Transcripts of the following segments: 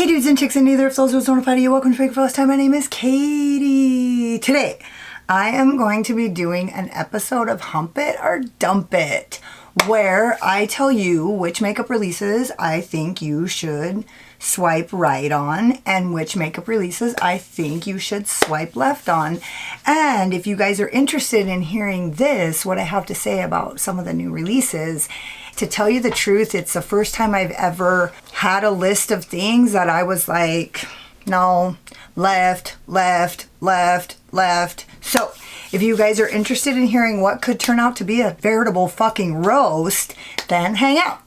Hey dudes and chicks and neither of those who's notified of you, welcome to Fake for Last Time. My name is Katie. Today, I am going to be doing an episode of Hump It or Dump It, where I tell you which makeup releases I think you should swipe right on and which makeup releases I think you should swipe left on. And if you guys are interested in hearing this, what I have to say about some of the new releases, to tell you the truth, it's the first time I've ever had a list of things that I was like, no, left, left, left, left. So if you guys are interested in hearing what could turn out to be a veritable fucking roast, then hang out.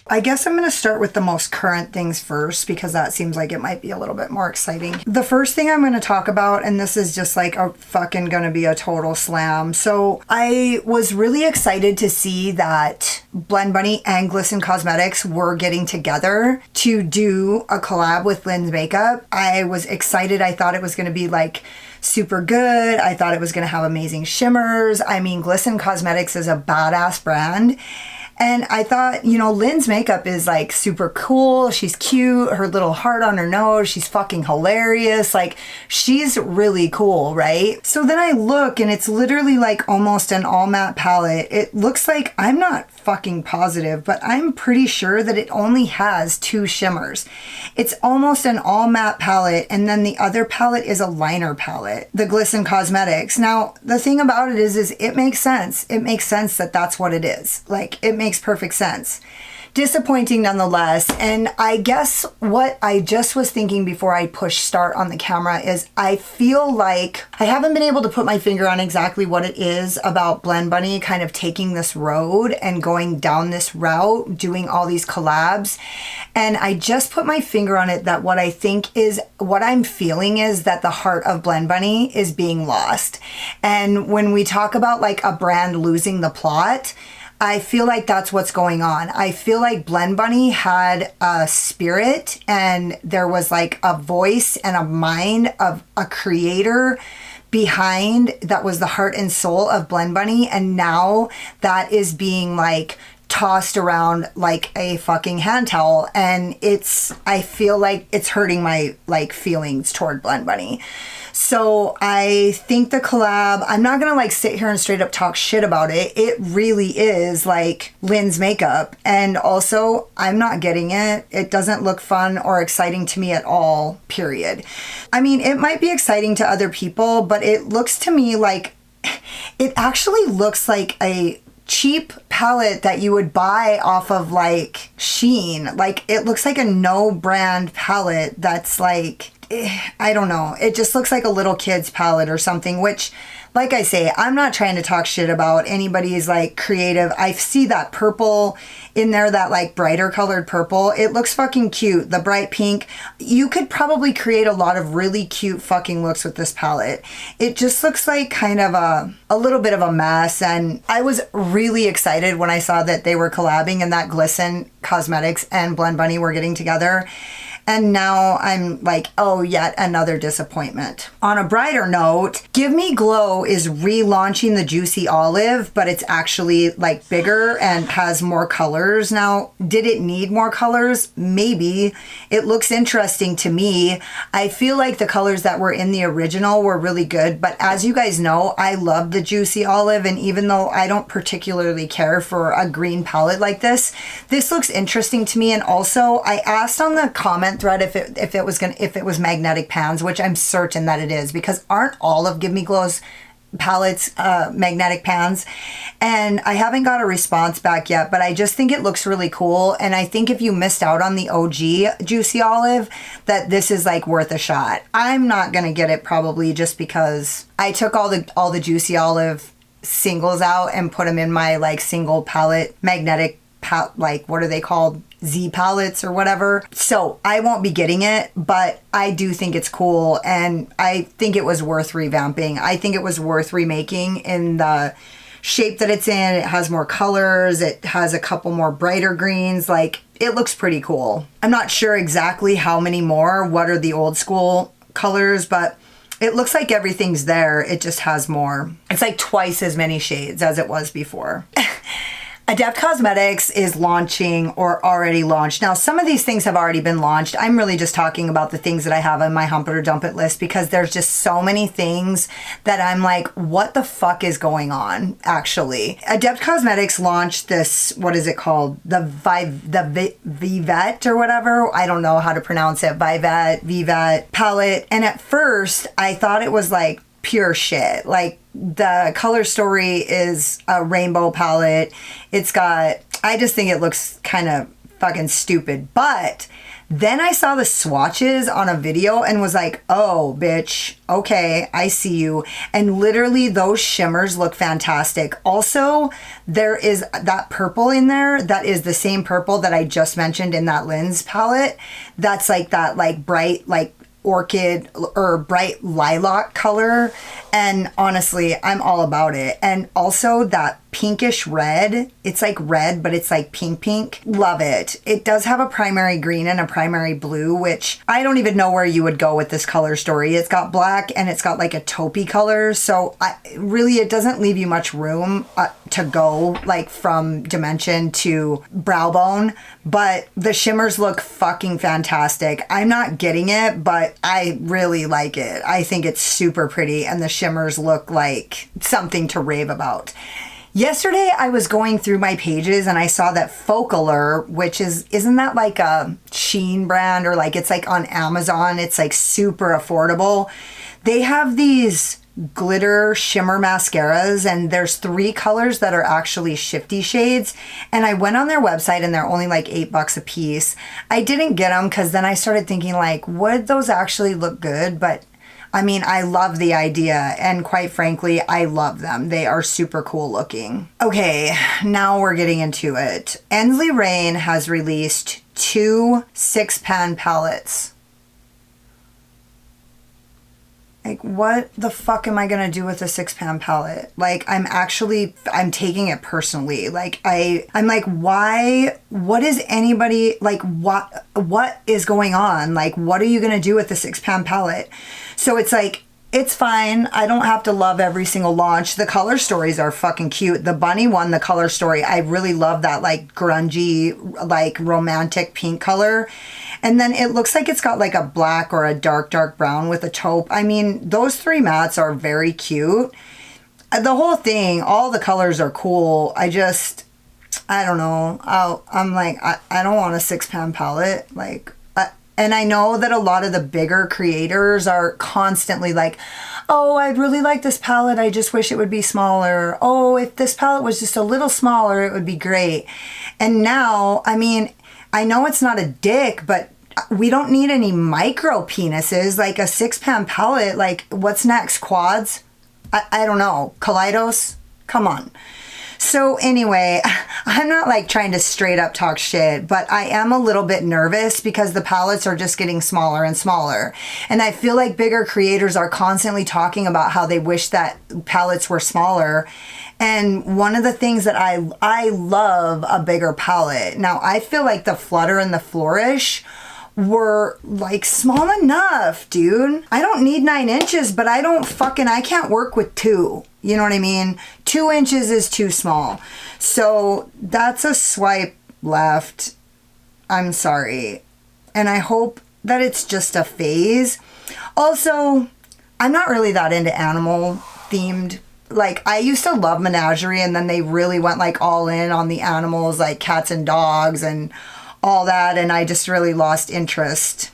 I guess I'm going to start with the most current things first because that seems like it might be a little bit more exciting. The first thing I'm going to talk about, and this is just like a fucking going to be a total slam. So I was really excited to see that Blend Bunny and Glisten Cosmetics were getting together to do a collab with Linsmakeup. I was excited. I thought it was going to be like super good. I thought it was going to have amazing shimmers. I mean, Glisten Cosmetics is a badass brand. And I thought, you know, Lynn's makeup is like super cool. She's cute. Her little heart on her nose. She's fucking hilarious. Like, she's really cool, right? So then I look and it's literally like almost an all matte palette. It looks like, I'm not fucking positive, but I'm pretty sure that it only has 2 shimmers. It's almost an all matte palette. And then the other palette is a liner palette, the Glisten Cosmetics. Now, the thing about it is it makes sense. It makes sense that that's what it is. Like, it makes perfect sense. Disappointing nonetheless. And I guess what I just was thinking before I push start on the camera is I feel like I haven't been able to put my finger on exactly what it is about Blend Bunny kind of taking this road and going down this route, doing all these collabs. And I just put my finger on it that what I think is, what I'm feeling is that the heart of Blend Bunny is being lost. And when we talk about like a brand losing the plot, I feel like that's what's going on. I feel like Blend Bunny had a spirit and there was like a voice and a mind of a creator behind that was the heart and soul of Blend Bunny. And now that is being like tossed around like a fucking hand towel. And I feel like it's hurting my like feelings toward Blend Bunny. So I think the collab, I'm not going to like sit here and straight up talk shit about it. It really is like Lynn's makeup. And also I'm not getting it. It doesn't look fun or exciting to me at all, period. I mean, it might be exciting to other people, but it looks to me like, it actually looks like a cheap palette that you would buy off of like Shein. Like, it looks like a no brand palette that's like, I don't know. It just looks like a little kid's palette or something, which, like I say, I'm not trying to talk shit about anybody's like creative. I see that purple in there, that like brighter colored purple. It looks fucking cute. The bright pink. You could probably create a lot of really cute fucking looks with this palette. It just looks like kind of a little bit of a mess. And I was really excited when I saw that they were collabing and that Glisten Cosmetics and Blend Bunny were getting together. And now I'm like, oh, yet another disappointment. On a brighter note, Give Me Glow is relaunching the Juicy Olive, but it's actually like bigger and has more colors. Now, did it need more colors? Maybe. It looks interesting to me. I feel like the colors that were in the original were really good, but as you guys know, I love the Juicy Olive, and even though I don't particularly care for a green palette like this looks interesting to me. And also, I asked on the comment thread if it was magnetic pans, which I'm certain that it is, because aren't all of Give Me Glow's palettes magnetic pans? And I haven't got a response back yet, but I just think it looks really cool. And I think if you missed out on the OG Juicy Olive, that this is like worth a shot. I'm not gonna get it probably just because I took all the Juicy Olive singles out and put them in my like single palette magnetic like, what are they called? Z palettes or whatever. So I won't be getting it, but I do think it's cool. And I think it was worth revamping. I think it was worth remaking in the shape that it's in. It has more colors. It has a couple more brighter greens. Like, it looks pretty cool. I'm not sure exactly how many more, what are the old school colors, but it looks like everything's there. It just has more. It's like twice as many shades as it was before. Adept Cosmetics is launching or already launched. Now, some of these things have already been launched. I'm really just talking about the things that I have on my Hump It or Dump It list because there's just so many things that I'm like, what the fuck is going on, actually? Adept Cosmetics launched this, what is it called? The Vivette or whatever. I don't know how to pronounce it. Vivette palette. And at first, I thought it was like pure shit. Like, the color story is a rainbow palette. It's got, I just think it looks kind of fucking stupid. But then I saw the swatches on a video and was like, oh, bitch, okay, I see you. And literally those shimmers look fantastic. Also, there is that purple in there that is the same purple that I just mentioned in that Lens palette. That's like that like bright, like orchid or bright lilac color, and honestly I'm all about it. And also that pinkish red, it's like red but it's like pink. Love it. It does have a primary green and a primary blue, which I don't even know where you would go with this color story. It's got black and it's got like a taupey color, so it doesn't leave you much room to go like from dimension to brow bone. But the shimmers look fucking fantastic. I'm not getting it, but I really like it. I think it's super pretty and the shimmers look like something to rave about. Yesterday I was going through my pages and I saw that Focallure, which isn't that like a Shein brand, or like it's like on Amazon, it's like super affordable. They have these glitter shimmer mascaras and there's 3 colors that are actually shifty shades, and I went on their website and they're only like $8 a piece. I didn't get them because then I started thinking like, would those actually look good? But I mean, I love the idea, and quite frankly, I love them. They are super cool looking. Okay, now we're getting into it. Ensley Rain has released 2 6-pan palettes. Like, what the fuck am I gonna do with a 6-pan palette? Like, I'm taking it personally. Like, I'm like, why, what is anybody, like, what is going on? Like, what are you gonna do with the 6-pan palette? So it's like, it's fine. I don't have to love every single launch. The color stories are fucking cute. The bunny one, the color story, I really love that like grungy, like romantic pink color. And then it looks like it's got like a black or a dark brown with a taupe. I mean, those 3 mattes are very cute. The whole thing, all the colors are cool. I don't know. I'm like, I don't want a 6-pan palette. Like, and I know that a lot of the bigger creators are constantly like, oh, I'd really like this palette. I just wish it would be smaller. Oh, if this palette was just a little smaller, it would be great. And now, I mean, I know it's not a dick, but we don't need any micro penises. Like a 6-pan palette, like what's next? Quads? I don't know. Kaleidos? Come on. So anyway, I'm not like trying to straight up talk shit, but I am a little bit nervous because the palettes are just getting smaller and smaller. And I feel like bigger creators are constantly talking about how they wish that palettes were smaller. And one of the things that I love a bigger palette. Now I feel like the Flutter and the Flourish were like small enough, dude. I don't need 9 inches, but I can't work with 2. You know what I mean? 2 inches is too small. So that's a swipe left. I'm sorry. And I hope that it's just a phase. Also, I'm not really that into animal themed. Like, I used to love Menagerie, and then they really went like all in on the animals, like cats and dogs and all that, and I just really lost interest.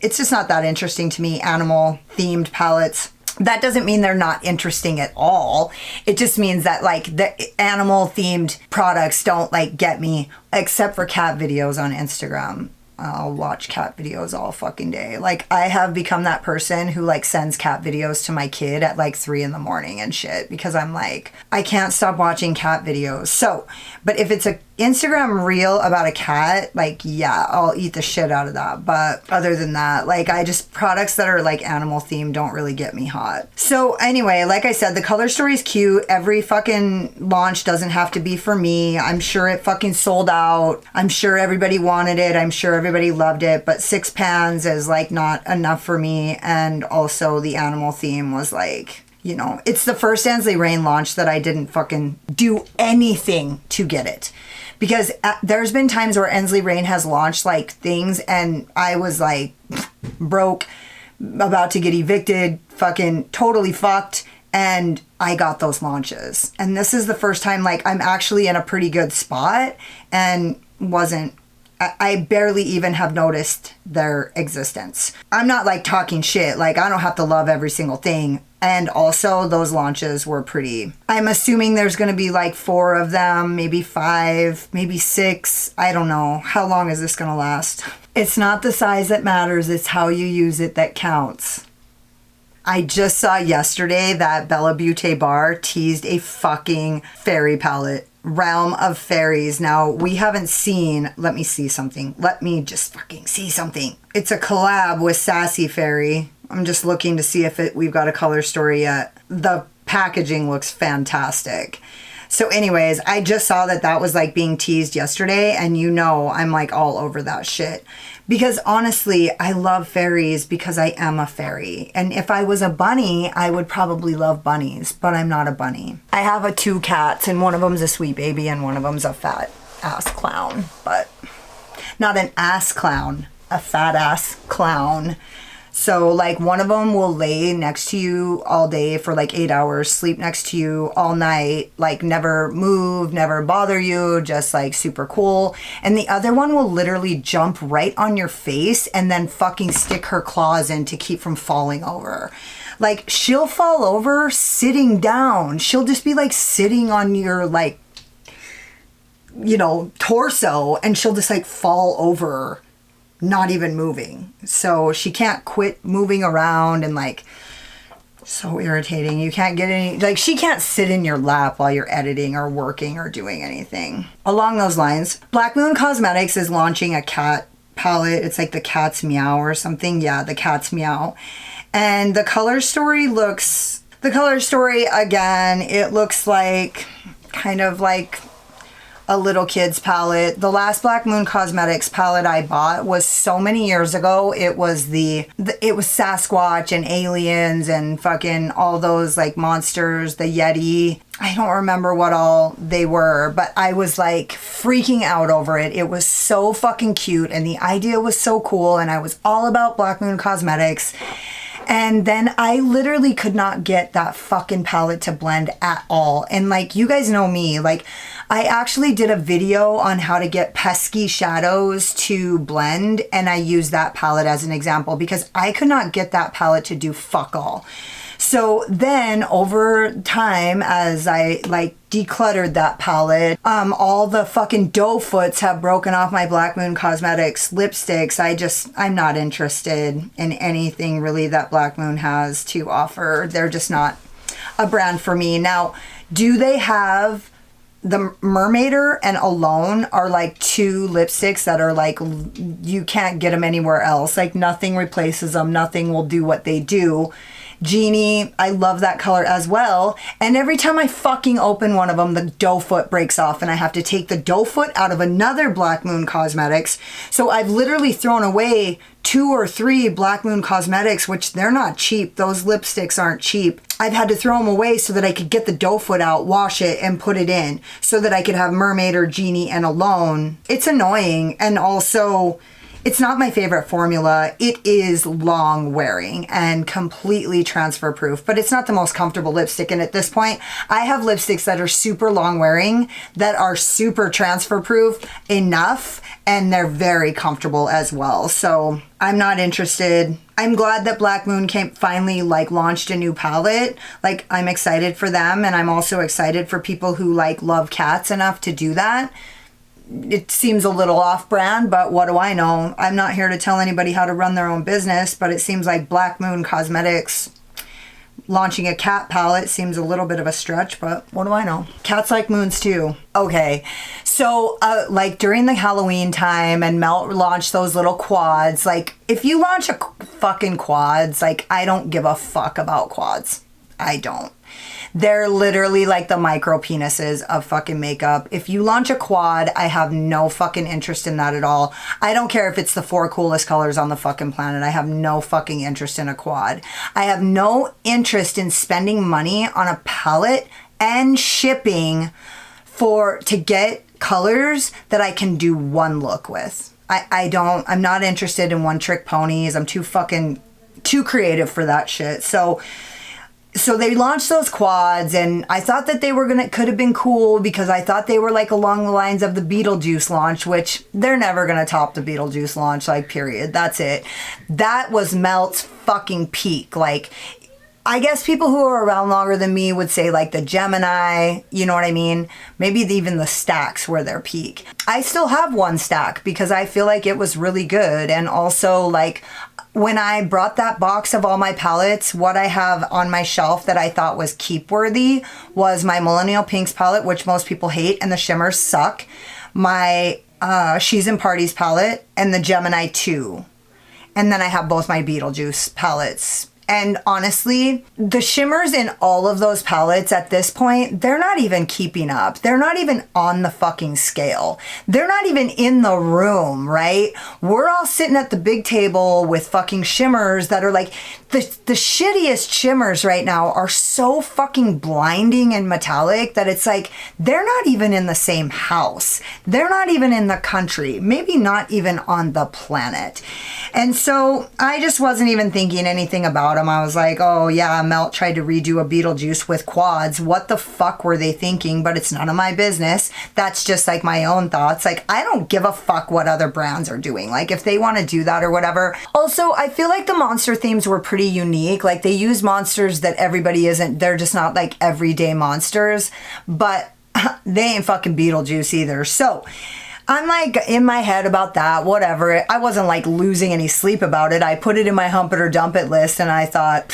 It's just not that interesting to me, animal themed palettes. That doesn't mean they're not interesting at all. It just means that like the animal themed products don't like get me, except for cat videos on Instagram. I'll watch cat videos all fucking day. Like, I have become that person who like sends cat videos to my kid at like 3 a.m. and shit, because I'm like, I can't stop watching cat videos. So, but if it's a Instagram reel about a cat, like, yeah, I'll eat the shit out of that. But other than that, like, products that are like animal themed don't really get me hot. So anyway, like I said, the color story is cute. Every fucking launch doesn't have to be for me. I'm sure it fucking sold out. I'm sure everybody wanted it. I'm sure everybody loved it. But 6 pans is like not enough for me. And also the animal theme was like, you know, it's the first Ansley Rain launch that I didn't fucking do anything to get it. Because there's been times where Ansley Rain has launched like things and I was like broke, about to get evicted, fucking totally fucked, and I got those launches. And this is the first time like I'm actually in a pretty good spot and I barely even have noticed their existence. I'm not like talking shit, like I don't have to love every single thing. And also those launches were pretty, I'm assuming there's going to be like 4 of them, maybe 5, maybe 6. I don't know. How long is this going to last? It's not the size that matters. It's how you use it that counts. I just saw yesterday that Bella Beauté Bar teased a fucking fairy palette. Realm of Fairies. Now, we haven't seen, let me see something. Let me just fucking see something. It's a collab with Sassy Fairy. I'm just looking to see if we've got a color story yet. The packaging looks fantastic. So anyways, I just saw that was like being teased yesterday, and you know I'm like all over that shit. Because honestly, I love fairies because I am a fairy. And if I was a bunny, I would probably love bunnies, but I'm not a bunny. I have 2 cats, and one of them's a sweet baby and one of them's a fat ass clown. But not an ass clown, a fat ass clown. So like one of them will lay next to you all day for like 8 hours, sleep next to you all night, like never move, never bother you, just like super cool. And the other one will literally jump right on your face and then fucking stick her claws in to keep from falling over. Like she'll fall over sitting down. She'll just be like sitting on your like, you know, torso, and she'll just like fall over, not even moving. So she can't quit moving around, and like so irritating. You can't get any, like she can't sit in your lap while you're editing or working or doing anything. Along those lines, Black Moon Cosmetics is launching a cat palette. It's like the Cat's Meow or something. Yeah, the Cat's Meow. And the color story again, it looks like kind of like a little kid's palette. The last Black Moon Cosmetics palette I bought was so many years ago. It was it was Sasquatch and aliens and fucking all those like monsters, the Yeti. I don't remember what all they were, but I was like freaking out over it. It was so fucking cute and the idea was so cool, and I was all about Black Moon Cosmetics. And then I literally could not get that fucking palette to blend at all. And like, you guys know me, like I actually did a video on how to get pesky shadows to blend, and I used that palette as an example because I could not get that palette to do fuck all. So then over time, as I like decluttered that palette, all the fucking doe foots have broken off my Black Moon Cosmetics lipsticks. I'm not interested in anything really that Black Moon has to offer. They're just not a brand for me. Now, do they have the Mermaider and Alone are like 2 lipsticks that are like, you can't get them anywhere else. Like nothing replaces them. Nothing will do what they do. Genie, I love that color as well. And every time I fucking open one of them, the doe foot breaks off and I have to take the doe foot out of another Black Moon Cosmetics. So I've literally thrown away 2 or 3 Black Moon Cosmetics, which they're not cheap. Those lipsticks aren't cheap. I've had to throw them away so that I could get the doe foot out, wash it, and put it in so that I could have Mermaid or Genie and Alone. It's annoying, and also it's not my favorite formula. It is long wearing and completely transfer proof, but it's not the most comfortable lipstick. And at this point, I have lipsticks that are super long wearing, that are super transfer proof enough, and they're very comfortable as well. So I'm not interested. I'm glad that Black Moon finally like launched a new palette. Like I'm excited for them, and I'm also excited for people who like love cats enough to do that. It seems a little off-brand, but what do I know? I'm not here to tell anybody how to run their own business, but it seems like Black Moon Cosmetics launching a cat palette seems a little bit of a stretch, but what do I know? Cats like moons too. Okay, so like during the Halloween time and Melt launched those little quads, like if you launch a fucking quads, like I don't give a fuck about quads. I don't. They're literally like the micro penises of fucking makeup. If you launch a quad, I have no fucking interest in that at all. I don't care if it's the 4 coolest colors on the fucking planet. I have no fucking interest in a quad. I have no interest in spending money on a palette and shipping to get colors that I can do one look with. I'm not interested in one trick ponies. I'm too creative for that shit. So they launched those quads, and I thought that they could have been cool because I thought they were like along the lines of the Beetlejuice launch, which they're never gonna top the Beetlejuice launch, like period. That's it. That was Melt's fucking peak. Like, I guess people who are around longer than me would say like the Gemini, you know what I mean? Maybe even the stacks were their peak. I still have one stack because I feel like it was really good, and also like, when I brought that box of all my palettes, what I have on my shelf that I thought was keep worthy was my Millennial Pinks palette, which most people hate, and the shimmers suck. My She's in Parties palette and the Gemini 2. And then I have both my Beetlejuice palettes. And honestly, the shimmers in all of those palettes at this point, they're not even keeping up. They're not even on the fucking scale. They're not even in the room, right? We're all sitting at the big table with fucking shimmers that are like, the shittiest shimmers right now are so fucking blinding and metallic that it's like, they're not even in the same house. They're not even in the country, maybe not even on the planet. And so I just wasn't even thinking anything about them. I was like, oh yeah, Melt tried to redo a Beetlejuice with quads. What the fuck were they thinking? But it's none of my business. That's just like my own thoughts. Like, I don't give a fuck what other brands are doing. Like, if they want to do that or whatever. Also, I feel like the monster themes were pretty unique. Like, they use monsters that everybody isn't. They're just not like everyday monsters. But they ain't fucking Beetlejuice either. So I'm like in my head about that, whatever. I wasn't like losing any sleep about it. I put it in my hump it or dump it list, and I thought,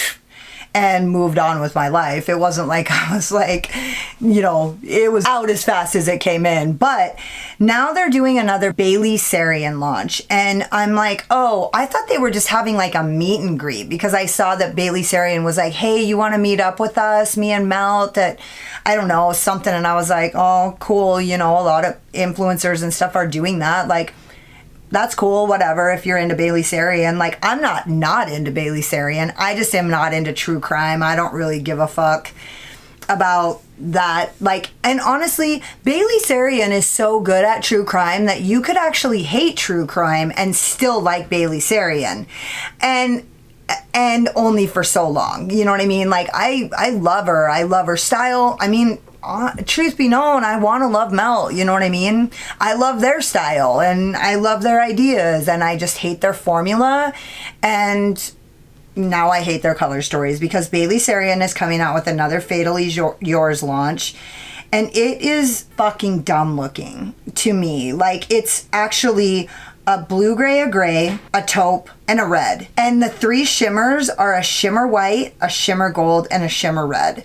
and moved on with my life. It wasn't like I was like, you know, it was out as fast as it came in. But now they're doing another Bailey Sarian launch. And I'm like, oh, I thought they were just having like a meet and greet, because I saw that Bailey Sarian was like, hey, you want to meet up with us, me and Melt, at, I don't know, something. And I was like, oh, cool. You know, a lot of influencers and stuff are doing that. Like, that's cool, whatever, if you're into Bailey Sarian. Like, I'm not into Bailey Sarian. I just am not into true crime. I don't really give a fuck about that. Like, and honestly, Bailey Sarian is so good at true crime that you could actually hate true crime and still like Bailey Sarian. And only for so long. You know what I mean? Like, I love her. I love her style. I mean, truth be known, I want to love Melt, you know what I mean? I love their style and I love their ideas, and I just hate their formula, and now I hate their color stories, because Bailey Sarian is coming out with another Fatally Yours launch, and it is fucking dumb looking to me. Like, it's actually a blue gray, a gray, a taupe, and a red. And the 3 shimmers are a shimmer white, a shimmer gold, and a shimmer red.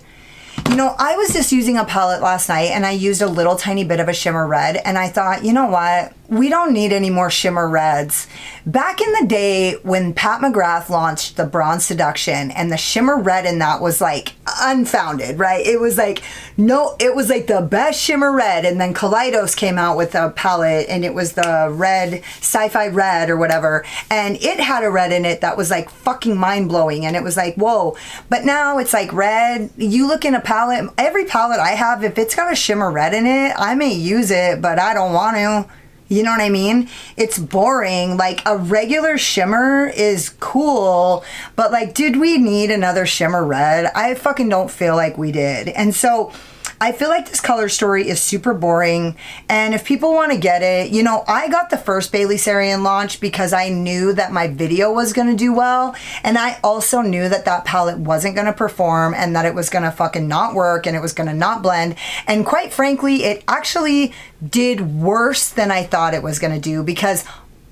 You know, I was just using a palette last night, and I used a little tiny bit of a shimmer red, and I thought, you know what? We don't need any more shimmer reds. Back in the day when Pat McGrath launched the Bronze Seduction, and the shimmer red in that was like unfounded, right? It was like, no, it was like the best shimmer red. And then Kaleidos came out with a palette, and it was the red, sci-fi red or whatever. And it had a red in it that was like fucking mind blowing. And it was like, whoa. But now it's like red. You look in a palette, every palette I have, if it's got a shimmer red in it, I may use it, but I don't want to. You know what I mean? It's boring. Like, a regular shimmer is cool, but like, did we need another shimmer red? I fucking don't feel like we did. And so I feel like this color story is super boring, and if people want to get it, you know, I got the first Bailey Sarian launch because I knew that my video was going to do well, and I also knew that that palette wasn't going to perform, and that it was going to fucking not work, and it was going to not blend, and quite frankly, it actually did worse than I thought it was going to do, because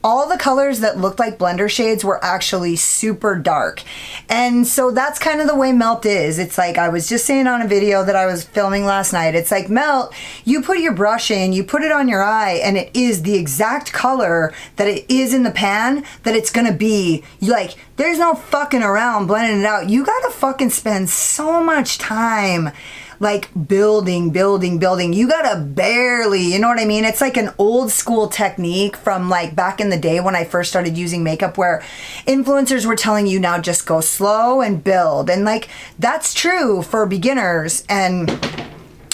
all the colors that looked like blender shades were actually super dark. And so that's kind of the way Melt is. It's like, I was just saying on a video that I was filming last night, it's like Melt, you put your brush in, you put it on your eye, and it is the exact color that it is in the pan that it's gonna be. Like, there's no fucking around blending it out. You gotta fucking spend so much time like building. You gotta barely, you know what I mean? It's like an old school technique from like back in the day when I first started using makeup, where influencers were telling you now just go slow and build. And like, that's true for beginners. And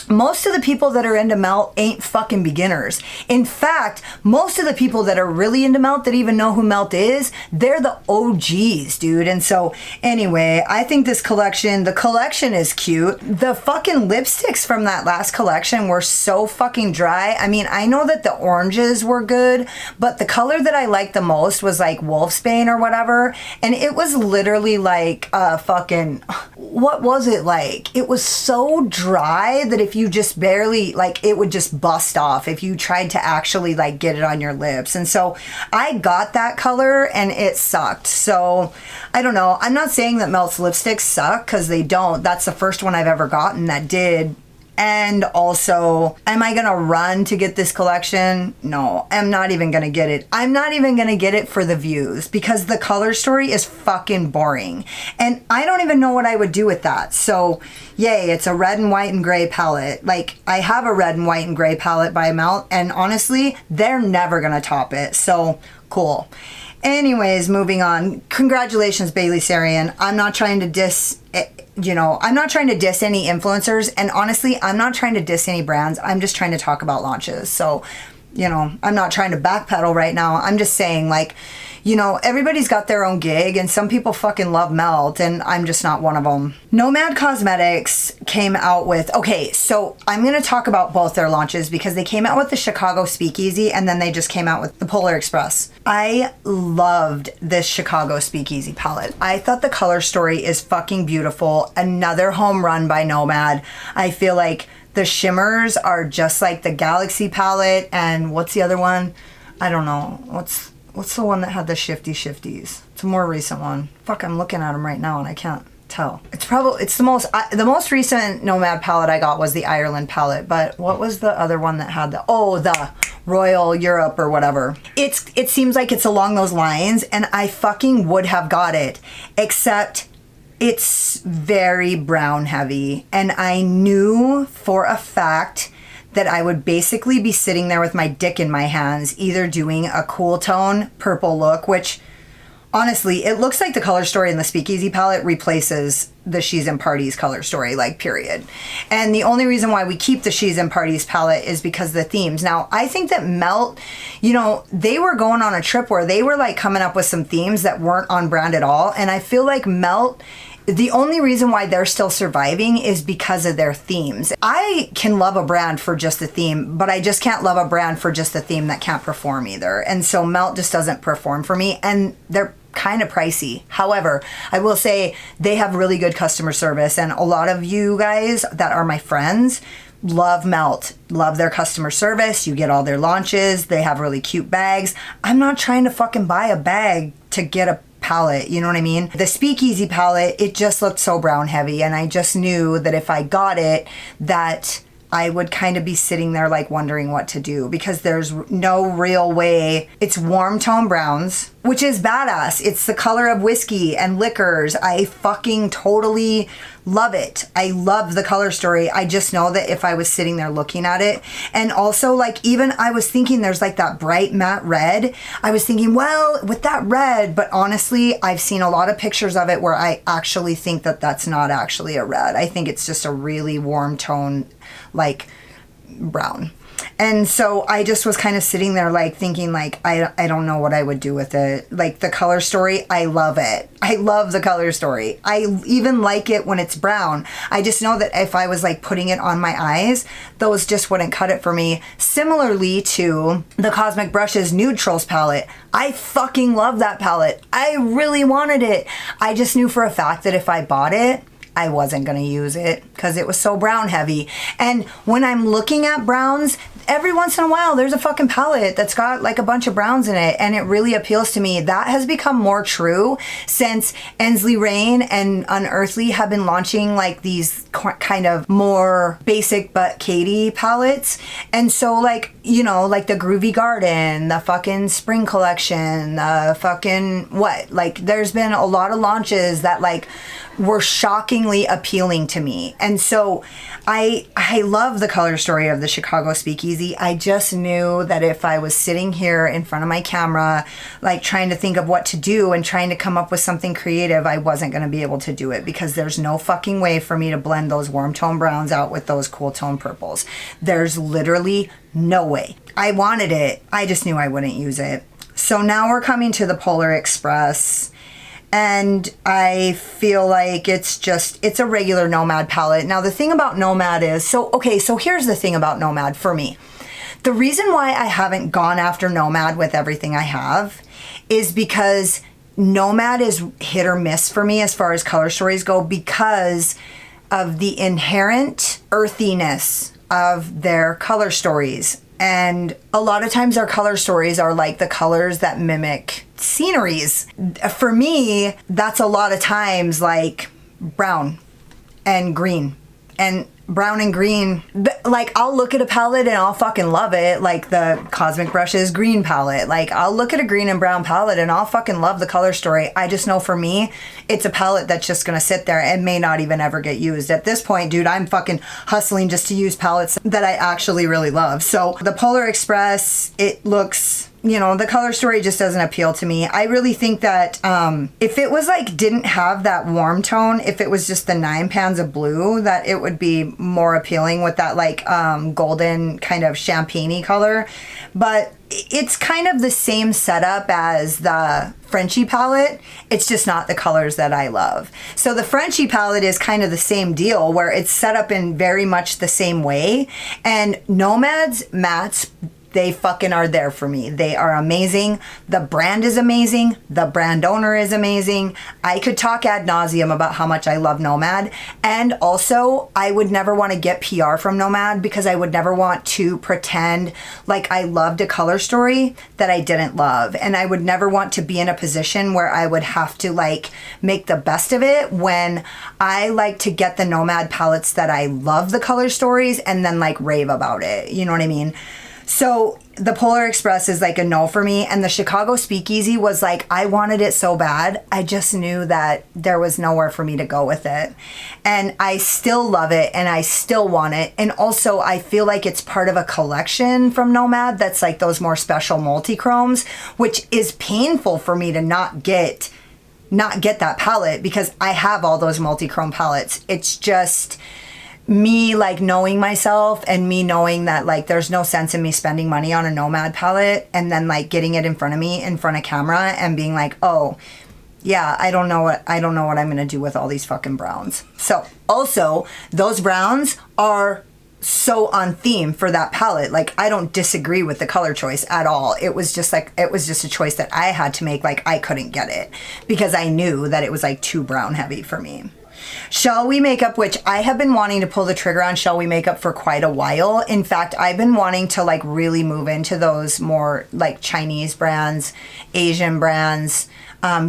most of the people that are into Melt ain't fucking beginners. In fact, most of the people that are really into Melt, that even know who Melt is, they're the OGs, dude. And so anyway, I think this collection, the collection is cute. The fucking lipsticks from that last collection were so fucking dry. I mean, I know that the oranges were good, but the color that I liked the most was like Wolfsbane or whatever. And it was literally like fucking, what was it like? It was so dry that if you just barely, like, it would just bust off if you tried to actually like get it on your lips. And so I got that color and it sucked. So I don't know. I'm not saying that Melt's lipsticks suck, because they don't. That's the first one I've ever gotten that did. And also, am I gonna run to get this collection? No, I'm not even gonna get it. I'm not even gonna get it for the views, because the color story is fucking boring. And I don't even know what I would do with that. So, yay, it's a red and white and gray palette. Like, I have a red and white and gray palette by Melt, and honestly, they're never gonna top it. So, cool. Anyways, moving on. Congratulations, Bailey Sarian. I'm not trying to diss, I'm not trying to diss any influencers, and honestly, I'm not trying to diss any brands. I'm just trying to talk about launches. So, I'm not trying to backpedal right now. I'm just saying, like, everybody's got their own gig, and some people fucking love Melt, and I'm just not one of them. Nomad Cosmetics came out with, okay, so I'm going to talk about both their launches, because they came out with the Chicago Speakeasy, and then they just came out with the Polar Express. I loved this Chicago Speakeasy palette. I thought the color story is fucking beautiful. Another home run by Nomad. I feel like the shimmers are just like the Galaxy palette, and what's the other one? I don't know. What's the one that had the shifties? It's a more recent one. Fuck, I'm looking at them right now and I can't tell. It's the most recent Nomad palette I got was the Ireland palette, but what was the other one that had the Royal Europe or whatever. It seems like it's along those lines, and I fucking would have got it, except it's very brown heavy, and I knew for a fact that I would basically be sitting there with my dick in my hands, either doing a cool tone purple look, which honestly, it looks like the color story in the Speakeasy palette replaces the She's in Parties color story, like, period. And the only reason why we keep the She's in Parties palette is because of the themes. Now, I think that Melt, they were going on a trip where they were like coming up with some themes that weren't on brand at all. And I feel like Melt, the only reason why they're still surviving is because of their themes. I can love a brand for just the theme, but I just can't love a brand for just the theme that can't perform either. And so Melt just doesn't perform for me, and they're kind of pricey. However, I will say they have really good customer service, and a lot of you guys that are my friends love Melt, love their customer service. You get all their launches. They have really cute bags. I'm not trying to fucking buy a bag to get a palette, you know what I mean? The Speakeasy palette, it just looked so brown heavy, and I just knew that if I got it, that I would kind of be sitting there like wondering what to do, because there's no real way. It's warm tone browns, which is badass. It's the color of whiskey and liquors. I fucking totally love it. I love the color story. I just know that if I was sitting there looking at it, and also like, even I was thinking there's like that bright matte red. I was thinking, well, with that red, but honestly, I've seen a lot of pictures of it where I actually think that that's not actually a red. I think it's just a really warm tone, like brown. And so I just was kind of sitting there like thinking like, I don't know what I would do with it. Like, the color story, I love it. I love the color story. I even like it when it's brown. I just know that if I was like putting it on my eyes, those just wouldn't cut it for me. Similarly to the Cosmic Brushes Neutrals palette. I fucking love that palette. I really wanted it. I just knew for a fact that if I bought it, I wasn't going to use it because it was so brown heavy. And when I'm looking at browns, every once in a while, there's a fucking palette that's got like a bunch of browns in it, and it really appeals to me. That has become more true since Ensley Rain and Unearthly have been launching like these kind of more basic but Katie palettes. And so like, you know, like the Groovy Garden, the fucking Spring Collection, the fucking what? Like there's been a lot of launches that like were shockingly appealing to me. And so I love the color story of the Chicago Speakeasy. I just knew that if I was sitting here in front of my camera, like trying to think of what to do and trying to come up with something creative, I wasn't going to be able to do it because there's no fucking way for me to blend those warm tone browns out with those cool tone purples. There's literally no way. I wanted it. I just knew I wouldn't use it. So now we're coming to the Polar Express. And I feel like it's a regular Nomad palette. Now, the thing about Nomad is, so here's the thing about Nomad for me. The reason why I haven't gone after Nomad with everything I have is because Nomad is hit or miss for me as far as color stories go because of the inherent earthiness of their color stories. And a lot of times our color stories are like the colors that mimic sceneries. For me, that's a lot of times like brown and green. And brown and green, like I'll look at a palette and I'll fucking love it, like the Cosmic Brushes green palette. Like I'll look at a green and brown palette and I'll fucking love the color story. I just know for me, it's a palette that's just gonna sit there and may not even ever get used. At this point, dude, I'm fucking hustling just to use palettes that I actually really love. So the Polar Express, it looks, you know, the color story just doesn't appeal to me. I really think that if it was like, didn't have that warm tone, if it was just the 9 pans of blue, that it would be more appealing with that like golden kind of champagne-y color. But it's kind of the same setup as the Frenchie palette. It's just not the colors that I love. So the Frenchie palette is kind of the same deal where it's set up in very much the same way. And Nomad's mattes, they fucking are there for me. They are amazing. The brand is amazing. The brand owner is amazing. I could talk ad nauseum about how much I love Nomad. And also, I would never want to get PR from Nomad because I would never want to pretend like I loved a color story that I didn't love. And I would never want to be in a position where I would have to like make the best of it when I like to get the Nomad palettes that I love the color stories and then like rave about it. You know what I mean? So the Polar Express is like a no for me, and the Chicago Speakeasy was like, I wanted it so bad. I just knew that there was nowhere for me to go with it. And I still love it and I still want it. And also I feel like it's part of a collection from Nomad that's like those more special multi-chromes, which is painful for me to not get that palette because I have all those multi-chrome palettes. It's just me like knowing myself and me knowing that like there's no sense in me spending money on a Nomad palette and then like getting it in front of me in front of camera and being like, oh yeah, I don't know what I'm gonna do with all these fucking browns. So also those browns are so on theme for that palette. Like I don't disagree with the color choice at all. It was just a choice that I had to make. Like I couldn't get it because I knew that it was like too brown heavy for me. Shall We Makeup, which I have been wanting to pull the trigger on Shall We Makeup for quite a while. In fact, I've been wanting to like really move into those more like Chinese brands, Asian brands,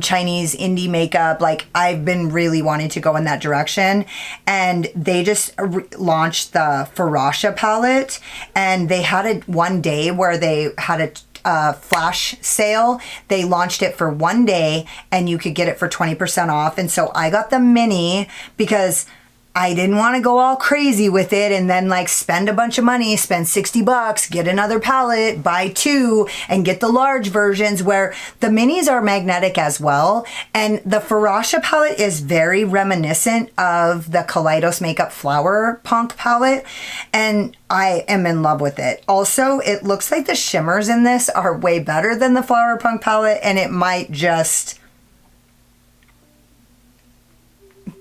Chinese indie makeup. Like I've been really wanting to go in that direction. And they just launched the Farasha palette, and they had it one day where they had a flash sale. They launched it for one day and you could get it for 20% off. And so I got the mini because I didn't want to go all crazy with it and then like spend a bunch of money, spend $60, get another palette, buy two, and get the large versions where the minis are magnetic as well. And the Farasha palette is very reminiscent of the Kaleidos Makeup Flower Punk palette. And I am in love with it. Also, it looks like the shimmers in this are way better than the Flower Punk palette, and it might just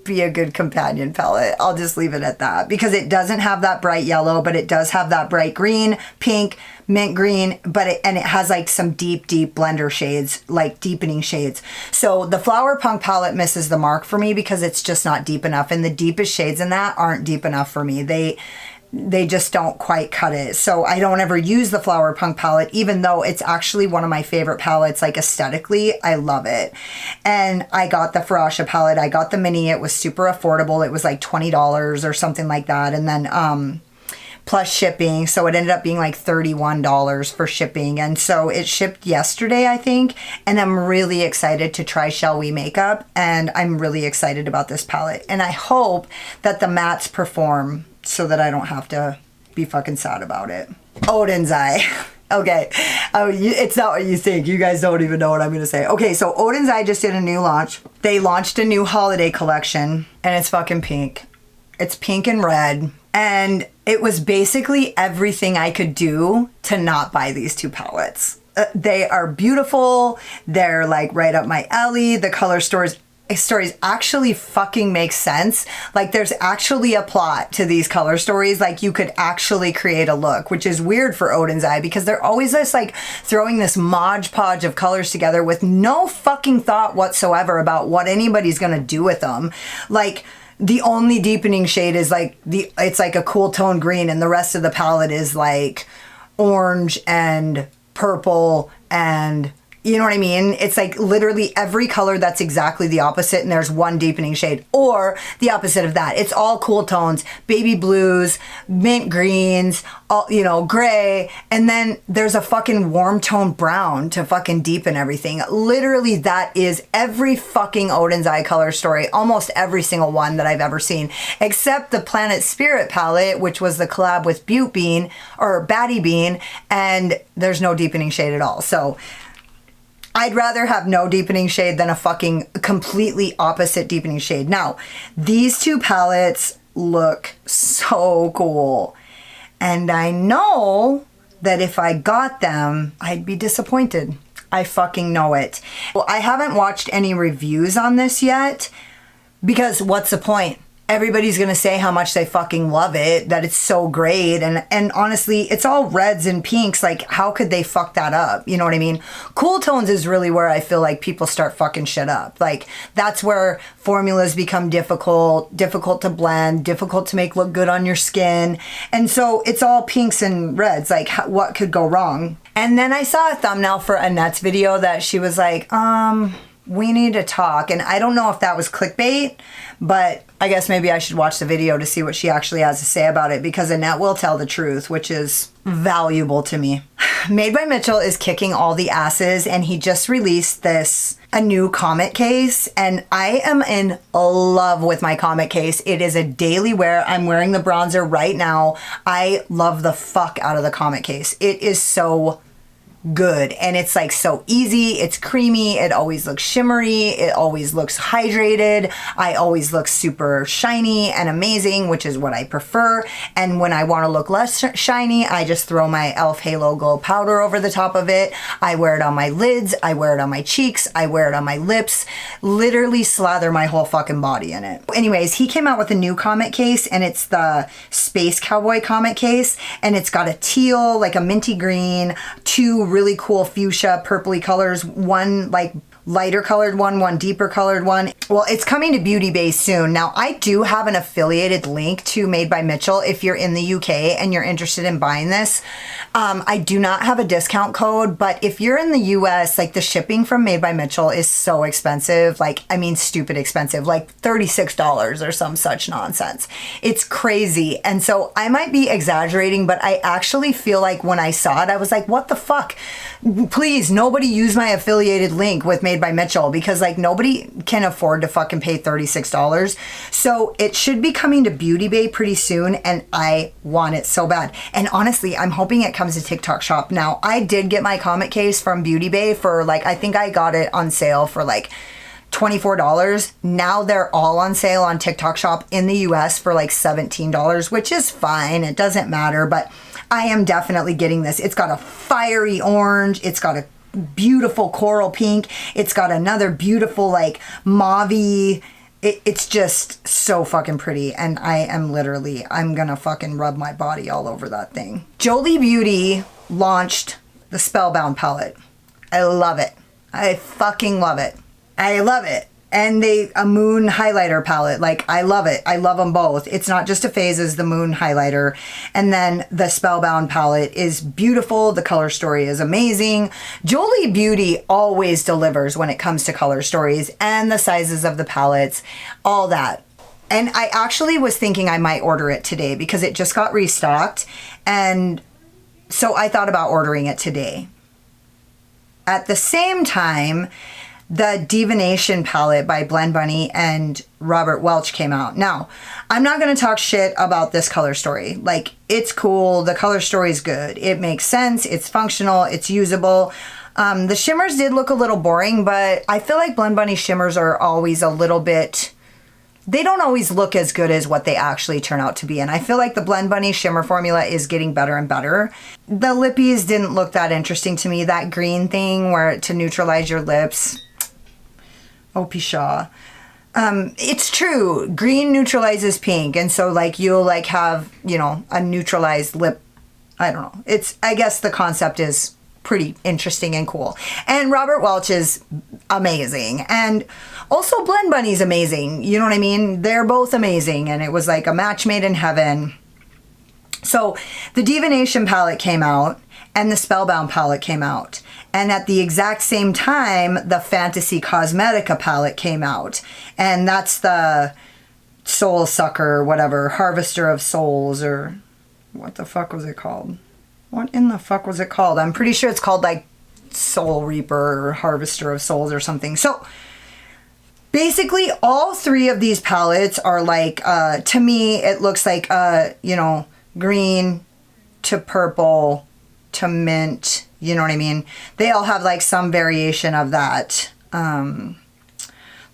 be a good companion palette. I'll just leave it at that because it doesn't have that bright yellow, but it does have that bright green, pink, mint green, and it has like some deep blender shades, like deepening shades. So the Flower Punk palette misses the mark for me because it's just not deep enough, and the deepest shades in that aren't deep enough for me. They just don't quite cut it. So I don't ever use the Flower Punk palette, even though it's actually one of my favorite palettes. Like aesthetically, I love it. And I got the Farasha palette. I got the mini. It was super affordable. It was like $20 or something like that. And then plus shipping. So it ended up being like $31 for shipping. And so it shipped yesterday, I think. And I'm really excited to try Shall We Makeup. And I'm really excited about this palette. And I hope that the mattes perform so that I don't have to be fucking sad about it. Oden's Eye. Okay. Oh, it's not what you think. You guys don't even know what I'm going to say. Okay, so Oden's Eye just did a new launch. They launched a new holiday collection, and it's fucking pink. It's pink and red. And it was basically everything I could do to not buy these two palettes. They are beautiful. They're like right up my alley. The color stories actually fucking make sense. Like there's actually a plot to these color stories. Like you could actually create a look, which is weird for Oden's Eye because they're always just like throwing this modge podge of colors together with no fucking thought whatsoever about what anybody's gonna do with them. Like the only deepening shade is like it's like a cool tone green, and the rest of the palette is like orange and purple and you know what I mean? It's like literally every color that's exactly the opposite, and there's one deepening shade. Or the opposite of that. It's all cool tones, baby blues, mint greens, all, you know, gray, and then there's a fucking warm tone brown to fucking deepen everything. Literally that is every fucking Oden's Eye color story, almost every single one that I've ever seen, except the Planet Spirit palette, which was the collab with Butte Bean, or Batty Bean, and there's no deepening shade at all. So I'd rather have no deepening shade than a fucking completely opposite deepening shade. Now, these two palettes look so cool. And I know that if I got them, I'd be disappointed. I fucking know it. Well, I haven't watched any reviews on this yet because what's the point? Everybody's gonna say how much they fucking love it, that it's so great, and honestly, it's all reds and pinks. Like, how could they fuck that up? You know what I mean? Cool tones is really where I feel like people start fucking shit up. Like, that's where formulas become difficult to blend, difficult to make look good on your skin, and so it's all pinks and reds. Like, what could go wrong? And then I saw a thumbnail for Annette's video that she was like, we need to talk, and I don't know if that was clickbait, but I guess maybe I should watch the video to see what she actually has to say about it, because Annette will tell the truth, which is valuable to me. Made by Mitchell is kicking all the asses, and he just released a new Comet case, and I am in love with my Comet case. It is a daily wear. I'm wearing the bronzer right now. I love the fuck out of the Comet case. It is so good, and it's like so easy. It's creamy. It always looks shimmery. It always looks hydrated. I always look super shiny and amazing, which is what I prefer. And when I want to look less shiny, I just throw my e.l.f. Halo Glow powder over the top of it. I wear it on my lids. I wear it on my cheeks. I wear it on my lips. Literally slather my whole fucking body in it. Anyways, he came out with a new Comet case, and it's the Space Cowboy Comet case, and it's got a teal, like a minty green, two really cool fuchsia purpley colors, one like lighter colored one deeper colored one. Well, it's coming to Beauty Bay soon. Now, I do have an affiliated link to Made by Mitchell if you're in the UK and you're interested in buying this. I do not have a discount code, but if you're in the US, like the shipping from Made by Mitchell is so expensive. Like, I mean, stupid expensive, like $36 or some such nonsense. It's crazy. And so I might be exaggerating, but I actually feel like when I saw it, I was like, what the fuck? Please, nobody use my affiliated link with Made by Mitchell, because like nobody can afford to fucking pay $36. So it should be coming to Beauty Bay pretty soon, and I want it so bad. And honestly, I'm hoping it comes to TikTok shop. Now, I did get my Comet case from Beauty Bay for like, I think I got it on sale for like $24. Now they're all on sale on TikTok shop in the US for like $17, which is fine. It doesn't matter, but I am definitely getting this. It's got a fiery orange. It's got a beautiful coral pink. It's got another beautiful like mauve-y It's just so fucking pretty, and I'm gonna fucking rub my body all over that thing. Jolie Beauty launched the Spellbound palette. I love it. I fucking love it. I love it. And a moon highlighter palette. Like, I love it. I love them both. It's not just a phase as the moon highlighter. And then the Spellbound palette is beautiful. The color story is amazing. Jolie Beauty always delivers when it comes to color stories and the sizes of the palettes, all that. And I actually was thinking I might order it today because it just got restocked. And so I thought about ordering it today. At the same time, the Divination palette by Blend Bunny and Robert Welch came out. Now, I'm not going to talk shit about this color story. Like, it's cool. The color story is good. It makes sense. It's functional. It's usable. The shimmers did look a little boring, but I feel like Blend Bunny shimmers are always a little bit... They don't always look as good as what they actually turn out to be. And I feel like the Blend Bunny shimmer formula is getting better and better. The lippies didn't look that interesting to me. That green thing where to neutralize your lips... O.P. Shaw. It's true. Green neutralizes pink. And so like you'll like have, you know, a neutralized lip. I don't know. I guess the concept is pretty interesting and cool. And Robert Welch is amazing. And also Blend Bunny's amazing. You know what I mean? They're both amazing. And it was like a match made in heaven. So the Divination palette came out and the Spellbound palette came out. And at the exact same time, the Fantasy Cosmetica palette came out. And that's the Soul Sucker, whatever, Harvester of Souls, or what the fuck was it called? What in the fuck was it called? I'm pretty sure it's called like Soul Reaper or Harvester of Souls or something. So basically all three of these palettes are like, to me, it looks like, you know, green to purple to mint. You know what I mean? They all have like some variation of that.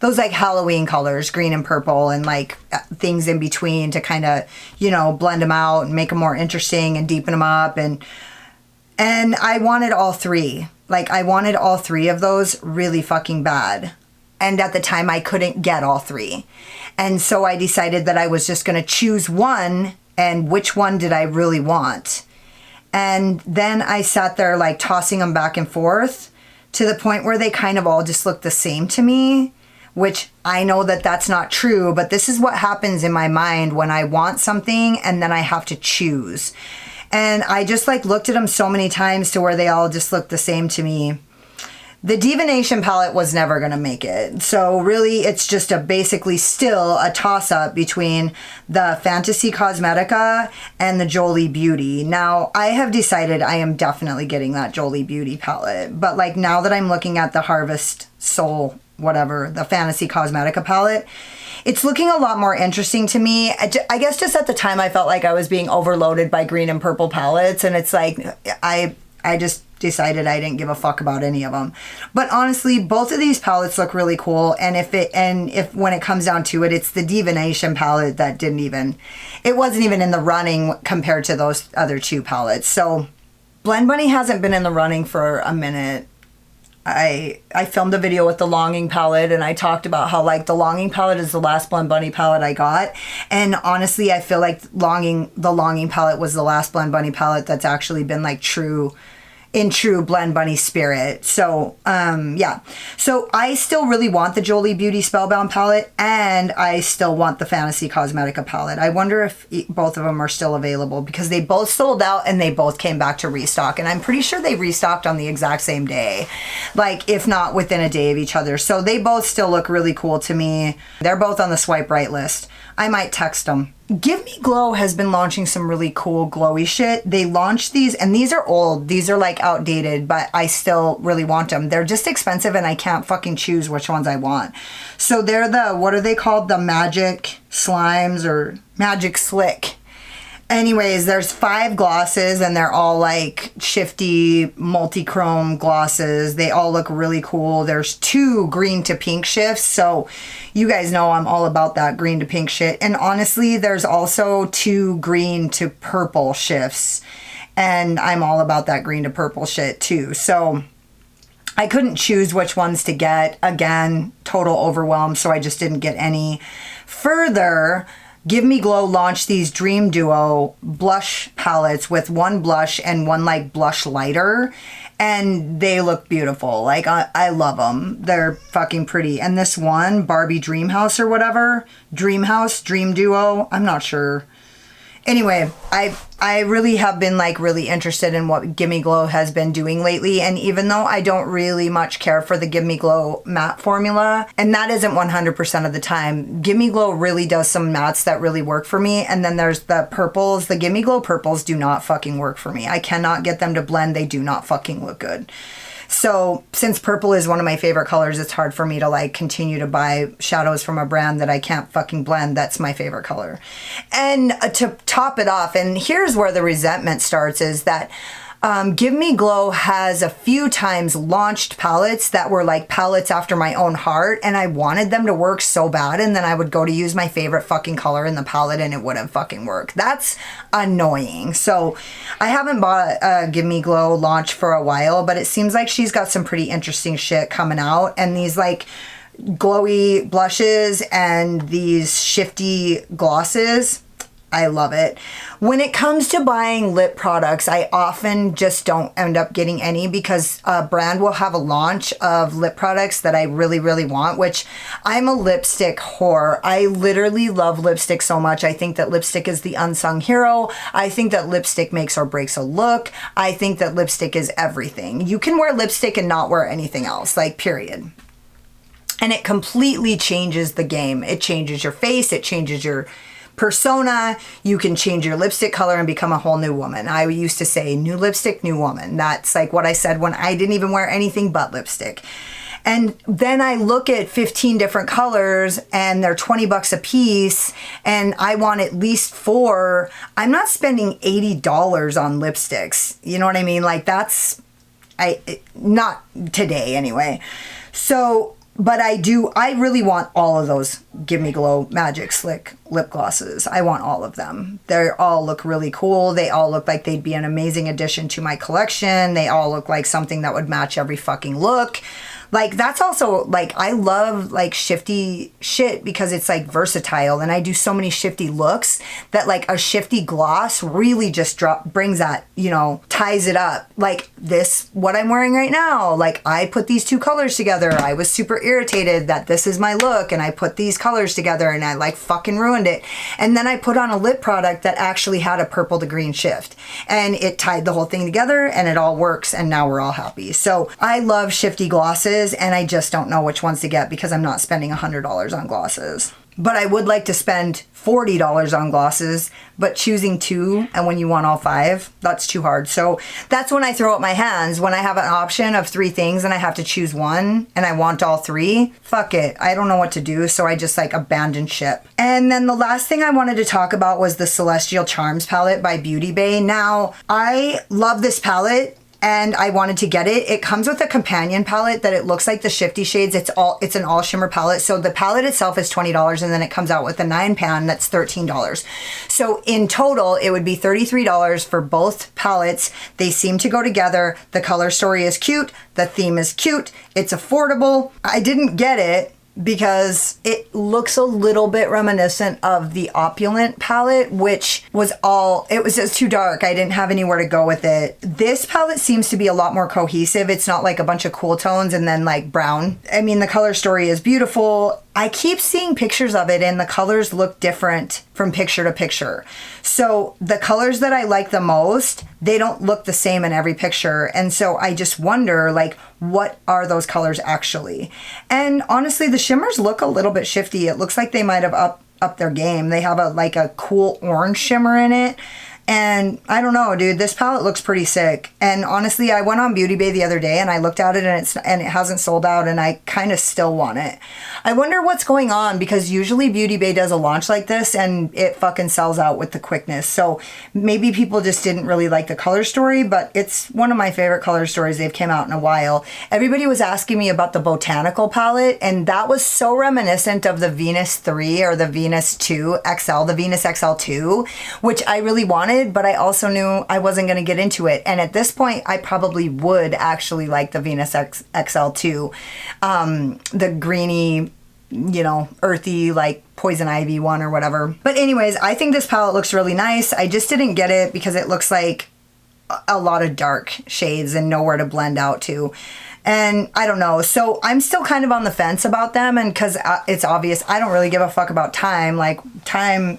Those like Halloween colors, green and purple, and like things in between to kind of, you know, blend them out and make them more interesting and deepen them up. And I wanted all three. Like I wanted all three of those really fucking bad. And at the time I couldn't get all three. And so I decided that I was just going to choose one, and which one did I really want? And then I sat there like tossing them back and forth to the point where they kind of all just look the same to me, which I know that that's not true, but this is what happens in my mind when I want something and then I have to choose. And I just like looked at them so many times to where they all just look the same to me. The Divination palette was never going to make it. So really it's just basically still a toss-up between the Fantasy Cosmetica and the Jolie Beauty. Now, I have decided I am definitely getting that Jolie Beauty palette. But like now that I'm looking at the Harvest Soul, whatever, the Fantasy Cosmetica palette, it's looking a lot more interesting to me. I guess just at the time I felt like I was being overloaded by green and purple palettes. And it's like, I just decided I didn't give a fuck about any of them. But honestly, both of these palettes look really cool. And if when it comes down to it, it's the Divination palette that it wasn't even in the running compared to those other two palettes. So Blend Bunny hasn't been in the running for a minute. I filmed a video with the Longing palette, and I talked about how like the Longing palette is the last Blend Bunny palette I got. And honestly, I feel like the Longing palette was the last Blend Bunny palette that's actually been like in true Blend Bunny spirit. So, yeah. So I still really want the Jolie Beauty Spellbound palette, and I still want the Fantasy Cosmetica palette. I wonder if both of them are still available, because they both sold out and they both came back to restock. And I'm pretty sure they restocked on the exact same day, like if not within a day of each other. So they both still look really cool to me. They're both on the swipe right list. I might text them. Give Me Glow has been launching some really cool glowy shit. They launched these, and these are old. These are like outdated, but I still really want them. They're just expensive and I can't fucking choose which ones I want. So they're what are they called? The Magic Slimes or Magic Slick. Anyways, there's 5 glosses and they're all like shifty multi-chrome glosses. They all look really cool. There's 2 green to pink shifts. So you guys know I'm all about that green to pink shit. And honestly, there's also 2 green to purple shifts. And I'm all about that green to purple shit too. So I couldn't choose which ones to get. Again, total overwhelm, so I just didn't get any. Further, Give Me Glow launched these Dream Duo blush palettes with one blush and one like blush lighter, and they look beautiful. Like, I love them. They're fucking pretty. And this one, Barbie Dream House or whatever, Dream House, Dream Duo, I'm not sure. Anyway, I really have been like really interested in what Give Me Glow has been doing lately. And even though I don't really much care for the Give Me Glow matte formula, and that isn't 100% of the time, Give Me Glow really does some mattes that really work for me. And then there's the purples. The Give Me Glow purples do not fucking work for me. I cannot get them to blend. They do not fucking look good. So since purple is one of my favorite colors, it's hard for me to like continue to buy shadows from a brand that I can't fucking blend. That's my favorite color. And to top it off, and here's where the resentment starts, is that Give Me Glow has a few times launched palettes that were like palettes after my own heart, and I wanted them to work so bad, and then I would go to use my favorite fucking color in the palette and it wouldn't fucking work. That's annoying. So I haven't bought a Give Me Glow launch for a while, but it seems like she's got some pretty interesting shit coming out, and these like glowy blushes and these shifty glosses, I love it. When it comes to buying lip products, I often just don't end up getting any because a brand will have a launch of lip products that I really, really want, which I'm a lipstick whore. I literally love lipstick so much. I think that lipstick is the unsung hero. I think that lipstick makes or breaks a look. I think that lipstick is everything. You can wear lipstick and not wear anything else, like period. And it completely changes the game. It changes your face. It changes your persona. You can change your lipstick color and become a whole new woman. I used to say new lipstick, new woman. That's like what I said when I didn't even wear anything but lipstick. And then I look at 15 different colors and they're 20 bucks a piece and I want at least 4. I'm not spending $80 on lipsticks. You know what I mean? Like that's, not today anyway. So, but I really want all of those Give Me Glow Magic Slick lip glosses. I want all of them. They all look really cool. They all look like they'd be an amazing addition to my collection. They all look like something that would match every fucking look. Like that's also like, I love like shifty shit because it's like versatile and I do so many shifty looks that like a shifty gloss really just brings that, you know, ties it up. Like this, what I'm wearing right now, like I put these two colors together. I was super irritated that this is my look and I put these colors together and I like fucking ruined it. And then I put on a lip product that actually had a purple to green shift and it tied the whole thing together and it all works and now we're all happy. So I love shifty glosses. And I just don't know which ones to get because I'm not spending $100 on glosses. But I would like to spend $40 on glosses, but choosing 2 and when you want all 5, that's too hard. So that's when I throw up my hands. When I have an option of 3 things and I have to choose one and I want all 3, fuck it. I don't know what to do. So I just like abandon ship. And then the last thing I wanted to talk about was the Celestial Charms palette by Beauty Bay. Now, I love this palette. And I wanted to get it. It comes with a companion palette that it looks like the Shifty Shades. It's an all shimmer palette. So the palette itself is $20 and then it comes out with a 9-pan that's $13. So in total, it would be $33 for both palettes. They seem to go together. The color story is cute. The theme is cute. It's affordable. I didn't get it because it looks a little bit reminiscent of the Opulent palette, which was it was just too dark. I didn't have anywhere to go with it. This palette seems to be a lot more cohesive. It's not like a bunch of cool tones and then like brown. I mean, the color story is beautiful. I keep seeing pictures of it and the colors look different from picture to picture. So the colors that I like the most, they don't look the same in every picture. And so I just wonder, like, what are those colors actually? And honestly, the shimmers look a little bit shifty. It looks like they might have upped their game. They have like a cool orange shimmer in it. And I don't know, dude, this palette looks pretty sick. And honestly, I went on Beauty Bay the other day and I looked at it and it hasn't sold out and I kind of still want it. I wonder what's going on because usually Beauty Bay does a launch like this and it fucking sells out with the quickness. So maybe people just didn't really like the color story, but it's one of my favorite color stories. They've came out in a while. Everybody was asking me about the Botanical palette and that was so reminiscent of the Venus 3 or the Venus 2 XL, the Venus XL2, which I really wanted. wanted, but I also knew I wasn't going to get into it. And at this point, I probably would actually like the Venus XL2, the greeny, you know, earthy, like poison ivy one or whatever. But anyways, I think this palette looks really nice. I just didn't get it because it looks like a lot of dark shades and nowhere to blend out to. And I don't know. So I'm still kind of on the fence about them, and because it's obvious I don't really give a fuck about time. Like time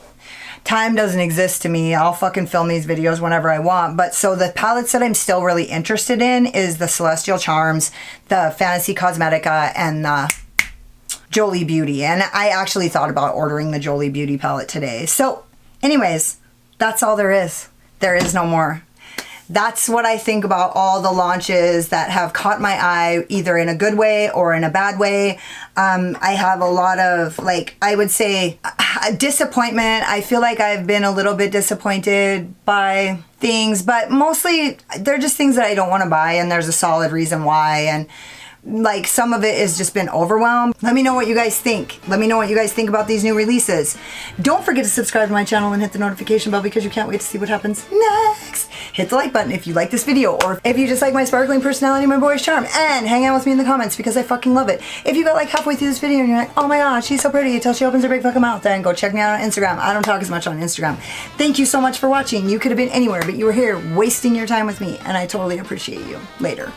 doesn't exist to me. I'll fucking film these videos whenever I want. But so the palettes that I'm still really interested in is the Celestial Charms, the Fantasy Cosmetica, and the Jolie Beauty. And I actually thought about ordering the Jolie Beauty palette today. So anyways, that's all there is. There is no more. That's what I think about all the launches that have caught my eye, either in a good way or in a bad way. I have a lot of, like, I would say disappointment. I feel like I've been a little bit disappointed by things, but mostly they're just things that I don't want to buy, and there's a solid reason why. And like, some of it has just been overwhelmed. Let me know what you guys think. Let me know what you guys think about these new releases. Don't forget to subscribe to my channel and hit the notification bell because you can't wait to see what happens next. Hit the like button if you like this video, or if you just like my sparkling personality, my boyish charm, and hang out with me in the comments because I fucking love it. If you got like halfway through this video and you're like, oh my god, she's so pretty until she opens her big fucking mouth, then go check me out on Instagram. I don't talk as much on Instagram. Thank you so much for watching. You could have been anywhere, but you were here wasting your time with me, and I totally appreciate you. Later.